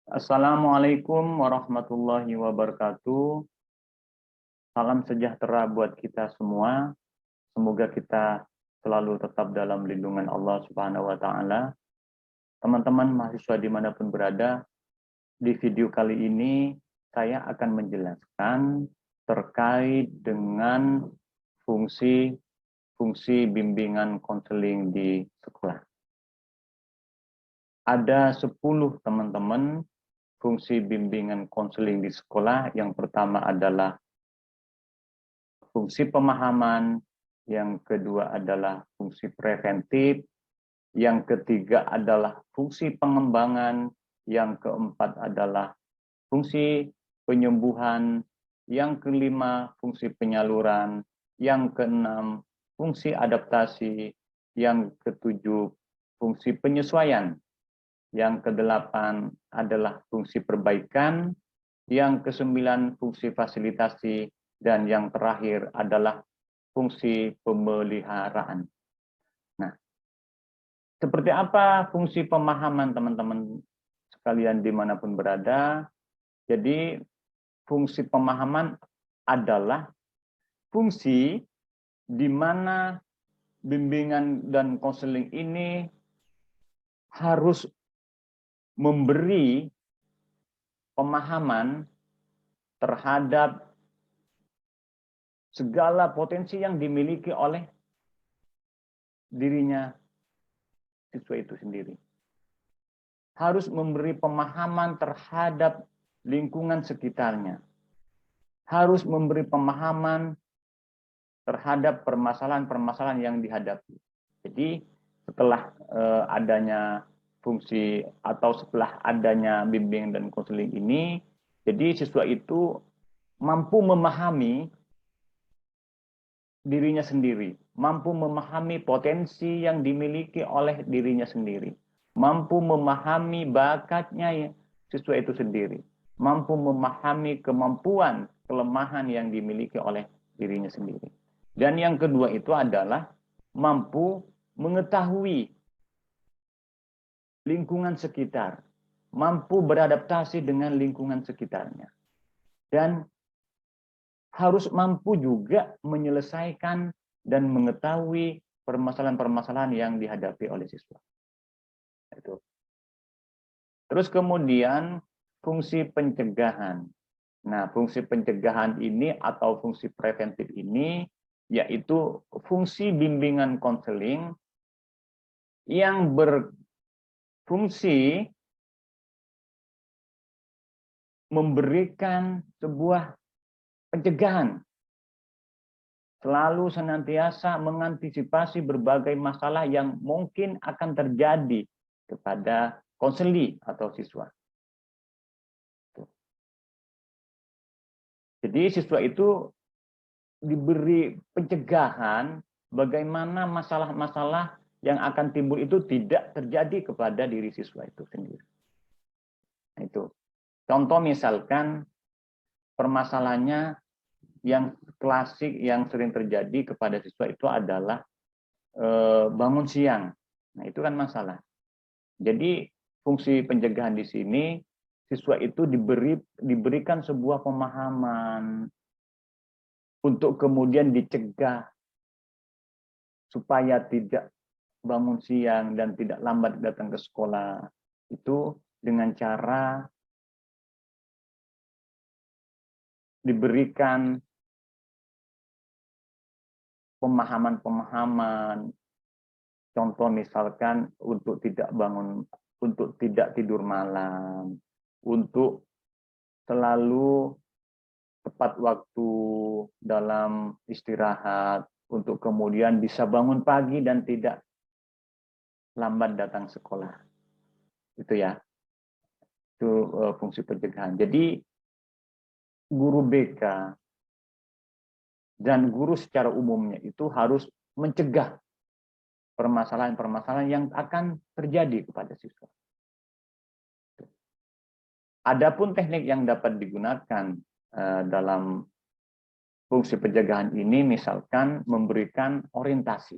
Assalamualaikum warahmatullahi wabarakatuh. Salam sejahtera buat kita semua. Semoga kita selalu tetap dalam lindungan Allah Subhanahu wa Ta'ala. Teman-teman mahasiswa dimanapun berada, di video kali ini saya akan menjelaskan terkait dengan fungsi bimbingan konseling di sekolah. Ada 10 teman-teman fungsi bimbingan konseling di sekolah. Yang pertama adalah fungsi pemahaman, yang kedua adalah fungsi preventif, yang ketiga adalah fungsi pengembangan, yang keempat adalah fungsi penyembuhan, yang kelima fungsi penyaluran, yang keenam fungsi adaptasi, yang ketujuh fungsi penyesuaian, yang kedelapan adalah fungsi perbaikan, yang kesembilan fungsi fasilitasi, dan yang terakhir adalah fungsi pemeliharaan. Nah, seperti apa fungsi pemahaman teman-teman sekalian dimanapun berada? Jadi, fungsi pemahaman adalah fungsi di mana bimbingan dan konseling ini harus memberi pemahaman terhadap segala potensi yang dimiliki oleh dirinya siswa itu sendiri. Harus memberi pemahaman terhadap lingkungan sekitarnya. Harus memberi pemahaman terhadap permasalahan-permasalahan yang dihadapi. Jadi setelah adanya fungsi atau setelah adanya bimbingan dan konseling ini, jadi siswa itu mampu memahami dirinya sendiri, mampu memahami potensi yang dimiliki oleh dirinya sendiri, mampu memahami bakatnya siswa itu sendiri, mampu memahami kemampuan, kelemahan yang dimiliki oleh dirinya sendiri. Dan yang kedua itu adalah mampu mengetahui lingkungan sekitar, mampu beradaptasi dengan lingkungan sekitarnya, dan harus mampu juga menyelesaikan dan mengetahui permasalahan-permasalahan yang dihadapi oleh siswa. Itu. Terus kemudian fungsi pencegahan. Nah, fungsi pencegahan ini atau fungsi preventif ini yaitu fungsi bimbingan konseling yang berfungsi memberikan sebuah pencegahan, selalu senantiasa mengantisipasi berbagai masalah yang mungkin akan terjadi kepada konseli atau siswa. Jadi siswa itu diberi pencegahan bagaimana masalah-masalah yang akan timbul itu tidak terjadi kepada diri siswa itu sendiri. Nah, itu. Contoh misalkan permasalahannya yang klasik yang sering terjadi kepada siswa itu adalah bangun siang. Nah, itu kan masalah. Jadi fungsi pencegahan di sini siswa itu diberikan sebuah pemahaman untuk kemudian dicegah supaya tidak bangun siang dan tidak lambat datang ke sekolah. Itu dengan cara diberikan pemahaman-pemahaman, contoh misalkan untuk tidak bangun, untuk tidak tidur malam, untuk selalu tepat waktu dalam istirahat, untuk kemudian bisa bangun pagi dan tidak lambat datang sekolah. Itu ya, itu fungsi pencegahan. Jadi guru BK dan guru secara umumnya itu harus mencegah permasalahan-permasalahan yang akan terjadi kepada siswa. Adapun teknik yang dapat digunakan dalam fungsi pencegahan ini, misalkan memberikan orientasi,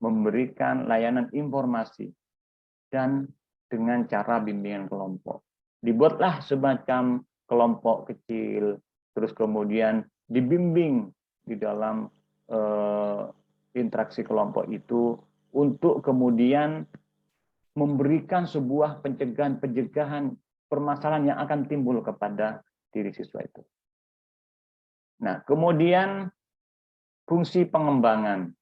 memberikan layanan informasi, dan dengan cara bimbingan kelompok. Dibuatlah semacam kelompok kecil, terus kemudian dibimbing di dalam interaksi kelompok itu untuk kemudian memberikan sebuah pencegahan permasalahan yang akan timbul kepada diri siswa itu. Nah, kemudian fungsi pengembangan.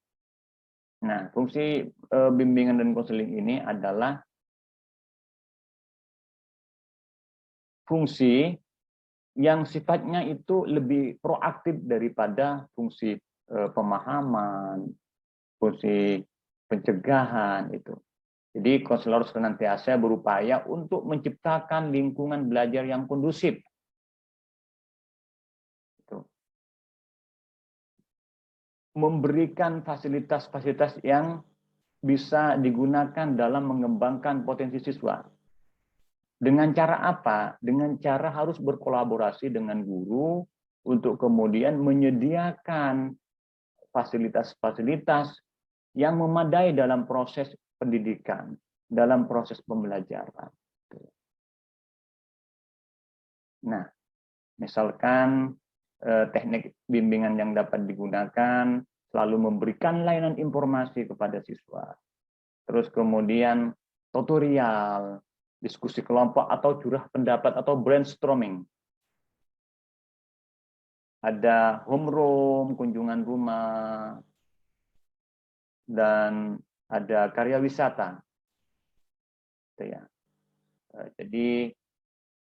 Nah, fungsi bimbingan dan konseling ini adalah fungsi yang sifatnya itu lebih proaktif daripada fungsi pemahaman, fungsi pencegahan itu. Jadi konselor senantiasa berupaya untuk menciptakan lingkungan belajar yang kondusif. Memberikan fasilitas-fasilitas yang bisa digunakan dalam mengembangkan potensi siswa. Dengan cara apa? Dengan cara harus berkolaborasi dengan guru untuk kemudian menyediakan fasilitas-fasilitas yang memadai dalam proses pendidikan, dalam proses pembelajaran. Nah, misalkan teknik bimbingan yang dapat digunakan selalu memberikan layanan informasi kepada siswa. Terus kemudian tutorial, diskusi kelompok atau curah pendapat atau brainstorming. Ada homeroom, kunjungan rumah, dan ada karya wisata. Jadi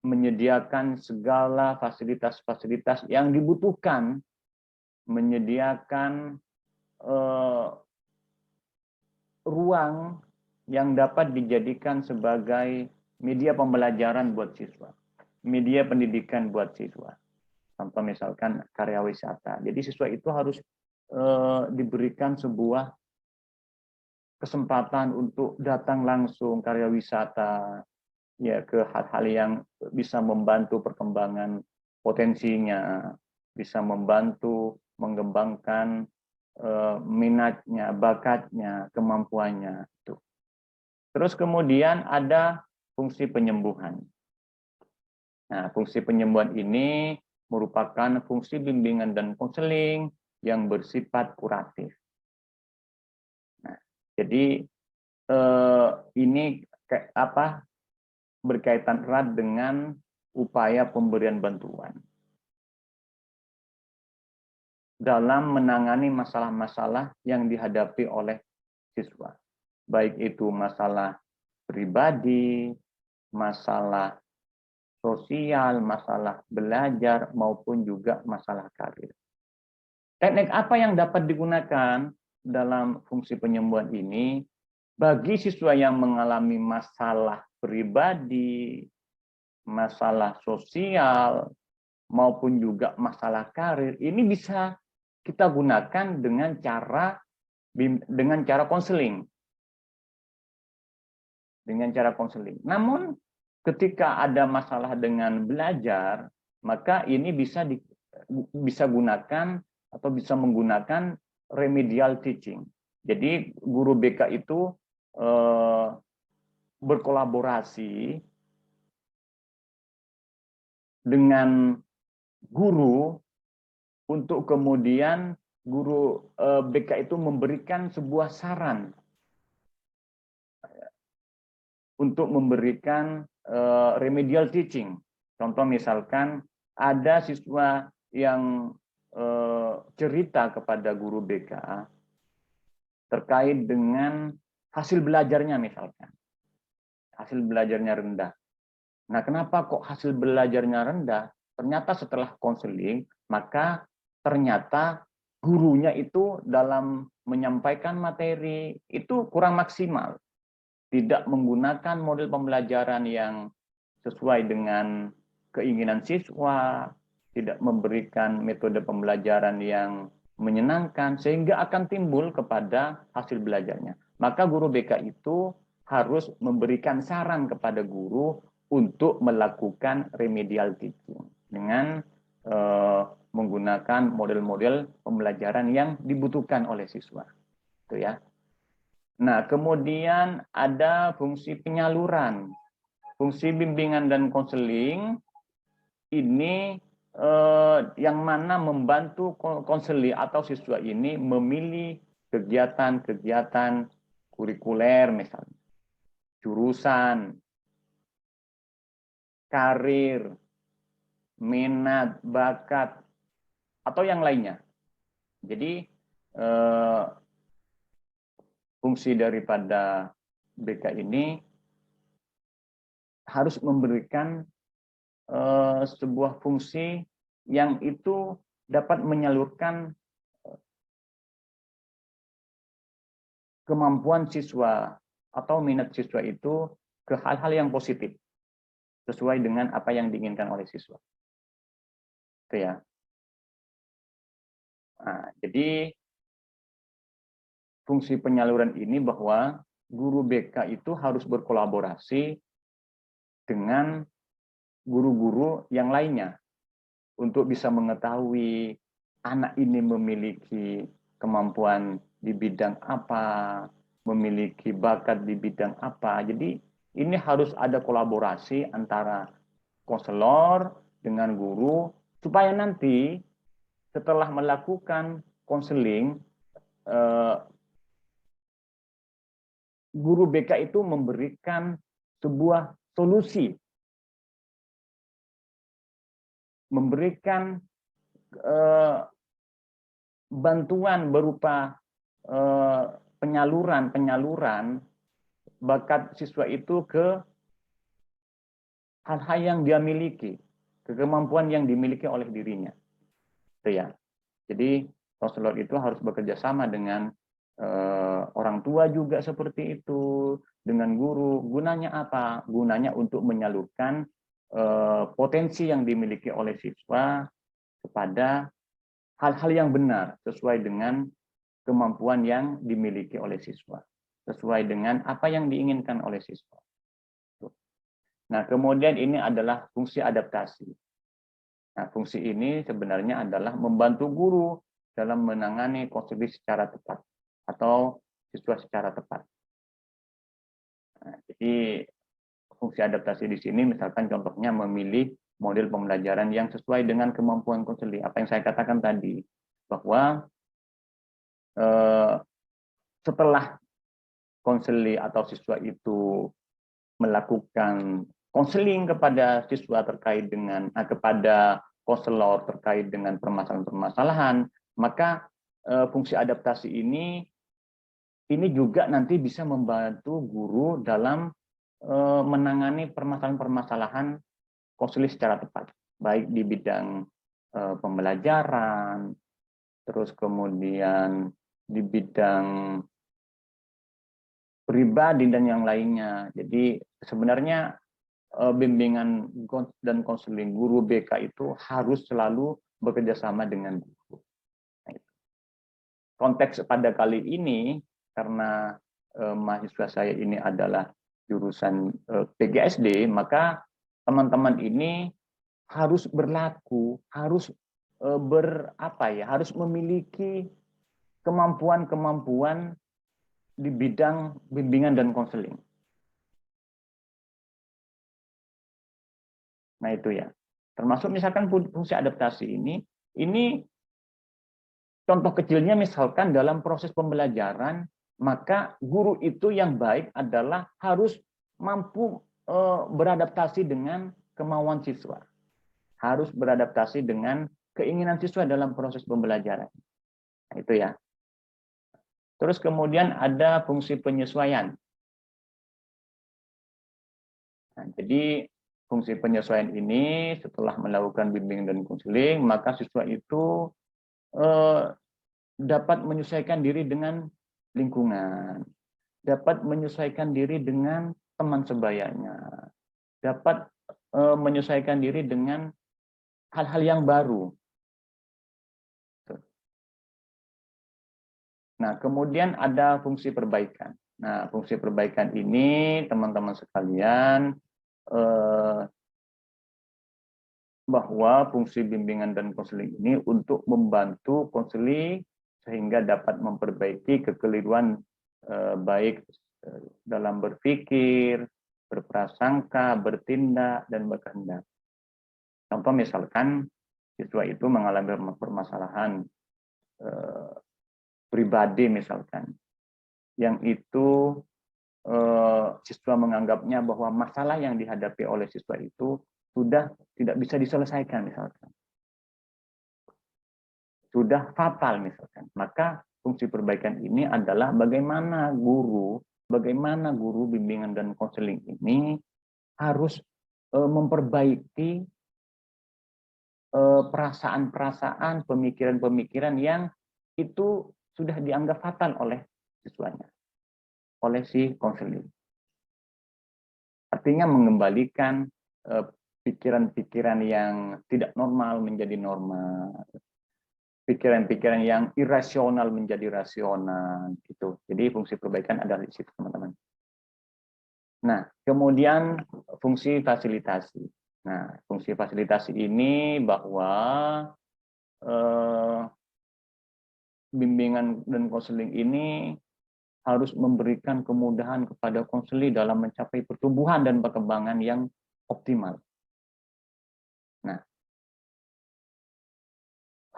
menyediakan segala fasilitas-fasilitas yang dibutuhkan, menyediakan ruang yang dapat dijadikan sebagai media pembelajaran buat siswa, media pendidikan buat siswa. Contoh misalkan karya wisata. Jadi siswa itu harus diberikan sebuah kesempatan untuk datang langsung karya wisata, ya, ke hal-hal yang bisa membantu perkembangan potensinya, bisa membantu mengembangkan minatnya, bakatnya, kemampuannya. Terus kemudian ada fungsi penyembuhan. Nah, fungsi penyembuhan ini merupakan fungsi bimbingan dan konseling yang bersifat kuratif. Nah, jadi ini berkaitan erat dengan upaya pemberian bantuan dalam menangani masalah-masalah yang dihadapi oleh siswa. Baik itu masalah pribadi, masalah sosial, masalah belajar, maupun juga masalah karir. Teknik apa yang dapat digunakan dalam fungsi penyembuhan ini bagi siswa yang mengalami masalah pribadi, masalah sosial, maupun juga masalah karir, ini bisa kita gunakan dengan cara konseling. Dengan cara konseling. Namun ketika ada masalah dengan belajar, maka ini bisa gunakan atau bisa menggunakan remedial teaching. Jadi guru BK itu berkolaborasi dengan guru untuk kemudian guru BK itu memberikan sebuah saran untuk memberikan remedial teaching. Contoh misalkan ada siswa yang cerita kepada guru BK terkait dengan hasil belajarnya misalkan. Hasil belajarnya rendah. Nah, kenapa kok hasil belajarnya rendah? Ternyata setelah konseling, maka ternyata gurunya itu dalam menyampaikan materi itu kurang maksimal. Tidak menggunakan model pembelajaran yang sesuai dengan keinginan siswa, tidak memberikan metode pembelajaran yang menyenangkan, sehingga akan timbul kepada hasil belajarnya. Maka guru BK itu harus memberikan saran kepada guru untuk melakukan remedial teaching dengan menggunakan model-model pembelajaran yang dibutuhkan oleh siswa. Itu ya. Nah, kemudian ada fungsi penyaluran. fungsi bimbingan dan konseling ini yang mana membantu konseling atau siswa ini memilih kegiatan-kegiatan kurikuler, misalnya jurusan, karir, minat, bakat, atau yang lainnya. Jadi fungsi daripada BK ini harus memberikan sebuah fungsi yang itu dapat menyalurkan kemampuan siswa atau minat siswa itu ke hal-hal yang positif sesuai dengan apa yang diinginkan oleh siswa. Itu ya. Nah, jadi fungsi penyaluran ini bahwa guru BK itu harus berkolaborasi dengan guru-guru yang lainnya untuk bisa mengetahui anak ini memiliki kemampuan di bidang apa, memiliki bakat di bidang apa. Jadi ini harus ada kolaborasi antara konselor dengan guru supaya nanti setelah melakukan konseling guru BK itu memberikan sebuah solusi, memberikan bantuan berupa penyaluran bakat siswa itu ke hal-hal yang dia miliki, ke kemampuan yang dimiliki oleh dirinya. Itu ya. Jadi konselor itu harus bekerja sama dengan orang tua juga seperti itu, dengan guru. Gunanya apa? Gunanya untuk menyalurkan potensi yang dimiliki oleh siswa kepada hal-hal yang benar sesuai dengan kemampuan yang dimiliki oleh siswa, sesuai dengan apa yang diinginkan oleh siswa. Nah, kemudian ini adalah fungsi adaptasi. Nah, fungsi ini sebenarnya adalah membantu guru dalam menangani konseling secara tepat atau siswa secara tepat. Nah, jadi fungsi adaptasi di sini misalkan contohnya memilih model pembelajaran yang sesuai dengan kemampuan konseling. Apa yang saya katakan tadi, bahwa setelah konseling atau siswa itu melakukan konseling kepada siswa terkait dengan kepada konselor terkait dengan permasalahan-permasalahan, maka fungsi adaptasi ini juga nanti bisa membantu guru dalam menangani permasalahan-permasalahan konseling secara tepat, baik di bidang pembelajaran, terus kemudian di bidang pribadi dan yang lainnya. Jadi sebenarnya bimbingan dan konseling guru BK itu harus selalu bekerja sama dengan guru. Nah, konteks pada kali ini karena mahasiswa saya ini adalah jurusan PGSD, maka teman-teman ini harus berlaku, harus harus memiliki kemampuan-kemampuan di bidang bimbingan dan konseling. Nah itu ya, termasuk misalkan fungsi adaptasi ini contoh kecilnya misalkan dalam proses pembelajaran, maka guru itu yang baik adalah harus mampu beradaptasi dengan kemauan siswa, harus beradaptasi dengan keinginan siswa dalam proses pembelajaran. Nah, itu ya. Terus kemudian ada fungsi penyesuaian. Nah, jadi fungsi penyesuaian ini setelah melakukan bimbingan dan konseling, maka siswa itu dapat menyesuaikan diri dengan lingkungan, dapat menyesuaikan diri dengan teman sebayanya, dapat menyesuaikan diri dengan hal-hal yang baru. Nah, kemudian ada fungsi perbaikan. Nah, fungsi perbaikan ini, teman-teman sekalian, bahwa fungsi bimbingan dan konseling ini untuk membantu konseling sehingga dapat memperbaiki kekeliruan baik dalam berpikir, berprasangka, bertindak, dan berkehendak. Contoh misalkan siswa itu mengalami permasalahan pribadi misalkan, yang itu siswa menganggapnya bahwa masalah yang dihadapi oleh siswa itu sudah tidak bisa diselesaikan misalkan, sudah fatal misalkan, maka fungsi perbaikan ini adalah bagaimana guru bimbingan dan konseling ini harus memperbaiki perasaan-perasaan, pemikiran-pemikiran yang itu sudah dianggap fatal oleh siswanya, oleh si konseling. Artinya mengembalikan pikiran-pikiran yang tidak normal menjadi normal, pikiran-pikiran yang irasional menjadi rasional, gitu. Jadi fungsi perbaikan adalah di situ, teman-teman. Nah, kemudian fungsi fasilitasi. Nah, fungsi fasilitasi ini bahwa bimbingan dan konseling ini harus memberikan kemudahan kepada konseling dalam mencapai pertumbuhan dan perkembangan yang optimal. Nah,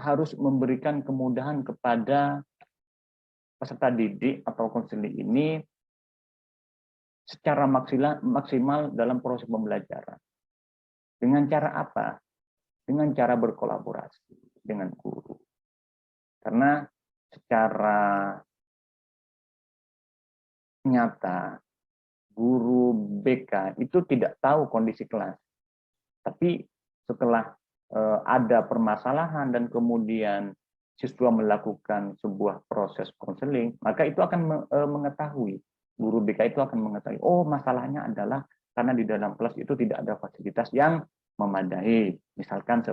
harus memberikan kemudahan kepada peserta didik atau konseling ini secara maksimal dalam proses pembelajaran. Dengan cara apa? Dengan cara berkolaborasi dengan guru. Karena secara nyata, guru BK itu tidak tahu kondisi kelas. Tapi setelah ada permasalahan dan kemudian siswa melakukan sebuah proses konseling, maka itu akan mengetahui, guru BK itu akan mengetahui, oh masalahnya adalah karena di dalam kelas itu tidak ada fasilitas yang memadai, misalkan